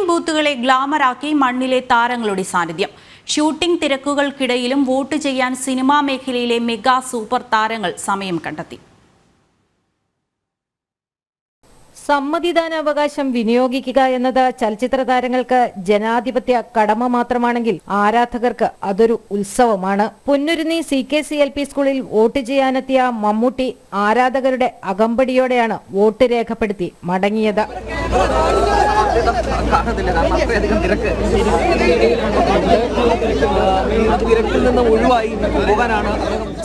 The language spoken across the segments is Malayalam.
പോളിംഗ് ബൂത്തുകളെ ഗ്ലാമറാക്കി മണ്ണിലെ താരങ്ങളുടെ സാന്നിധ്യം. ഷൂട്ടിംഗ് തിരക്കുകൾക്കിടയിലും വോട്ട് ചെയ്യാൻ സിനിമാ മേഖലയിലെ മെഗാ സൂപ്പർ താരങ്ങൾ സമയം കണ്ടെത്തി. സമ്മതിദാനാവകാശം വിനിയോഗിക്കുക എന്നത് ചലച്ചിത്ര താരങ്ങൾക്ക് ജനാധിപത്യ കടമ മാത്രമാണെങ്കിൽ ആരാധകർക്ക് അതൊരു ഉത്സവമാണ്. പൊന്നുരുന്നി CKC-LP സ്കൂളിൽ വോട്ട് ചെയ്യാനെത്തിയ മമ്മൂട്ടി ആരാധകരുടെ അകമ്പടിയോടെയാണ് വോട്ട് രേഖപ്പെടുത്തി മടങ്ങിയത്.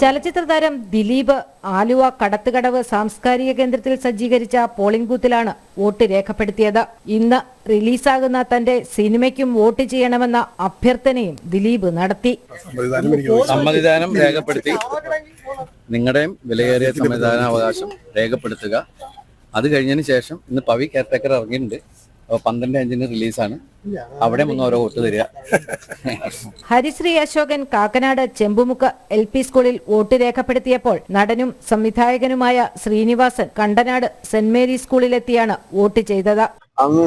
ചലച്ചിത്ര താരം ദിലീപ് ആലുവ കടത്തുകടവ് സാംസ്കാരിക കേന്ദ്രത്തിൽ സജ്ജീകരിച്ച പോളിംഗ് ബൂത്തിലാണ് വോട്ട് രേഖപ്പെടുത്തിയത്. ഇന്ന് റിലീസാകുന്ന തന്റെ സിനിമയ്ക്കും വോട്ട് ചെയ്യണമെന്ന അഭ്യർത്ഥനയും ദിലീപ് നടത്തി. സമ്മതിദാനം രേഖപ്പെടുത്തി നിങ്ങളുടെയും വിലയേറിയ സമ്മതിദാനാവകാശം രേഖപ്പെടുത്തുക. അത് കഴിഞ്ഞതിന് ശേഷം ഇന്ന് പവി കെയർടേക്കർ ഇറങ്ങിയിട്ടുണ്ട്. 12:05 റിലീസാണ്. അവിടെ ഓരോ വോട്ട് തരിക. ഹരിശ്രീ അശോകൻ കാക്കനാട് ചെമ്പുമുക്ക് LP സ്കൂളിൽ വോട്ട് രേഖപ്പെടുത്തിയപ്പോൾ നടനും സംവിധായകനുമായ ശ്രീനിവാസൻ കണ്ടനാട് സെന്റ് മേരി സ്കൂളിലെത്തിയാണ് വോട്ട് ചെയ്തത്. അന്ന്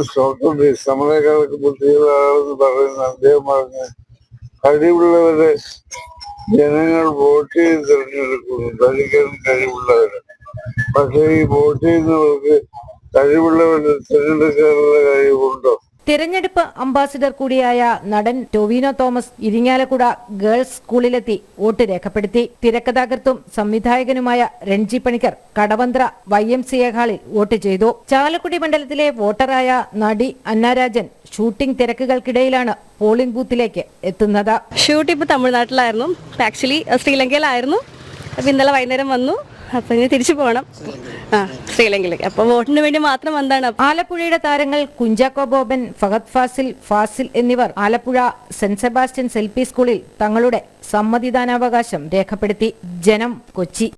സമരക്കാർക്ക് ബുദ്ധികളാണെന്ന് പറയുന്ന അദ്ദേഹം പറഞ്ഞ് കഴിവുള്ളവരെ ജനങ്ങൾ വോട്ട് ചെയ്ത് തിരഞ്ഞെടുക്കുന്നു, ഭരിക്കാൻ കഴിവുള്ളവരെ. പക്ഷേ ഈ വോട്ട് ചെയ്യുന്നവർക്ക് കഴിവുള്ളവരെ തിരഞ്ഞെടുക്കാനുള്ള കഴിവുണ്ടോ? തിരഞ്ഞെടുപ്പ് അംബാസിഡർ കൂടിയായ നടൻ ടൊവിനോ തോമസ് ഇരിങ്ങാലക്കുട ഗേൾസ് സ്കൂളിലെത്തി വോട്ട് രേഖപ്പെടുത്തി. തിരക്കഥാകൃത്തും സംവിധായകനുമായ രൺജി പണിക്കർ കടവന്ത്ര YMCA ഹാളിൽ വോട്ട് ചെയ്തു. ചാലക്കുടി മണ്ഡലത്തിലെ വോട്ടറായ നടി അന്നാരാജൻ ഷൂട്ടിംഗ് തിരക്കുകൾക്കിടയിലാണ് പോളിംഗ് ബൂത്തിലേക്ക് എത്തുന്നത്. ഷൂട്ട് ഇപ്പോൾ തമിഴ്നാട്ടിലായിരുന്നു, ആക്ച്വലി ശ്രീലങ്കയിലായിരുന്നു. അപ്പം ഇന്നലെ വൈകുന്നേരം വന്നു. അപ്പൊ ഇനി തിരിച്ചു പോകണം ശ്രീലങ്കയിലേക്ക്. അപ്പൊ വോട്ടിന് വേണ്ടി മാത്രം വന്നാണ്. ആലപ്പുഴയുടെ താരങ്ങൾ കുഞ്ചാക്കോ ബോബൻ, ഫഹദ് ഫാസിൽ എന്നിവർ ആലപ്പുഴ സെന്റ് സെബാസ്റ്റ്യൻസ് LP സ്കൂളിൽ തങ്ങളുടെ സമ്മതിദാനാവകാശം രേഖപ്പെടുത്തി. ജനം, കൊച്ചി.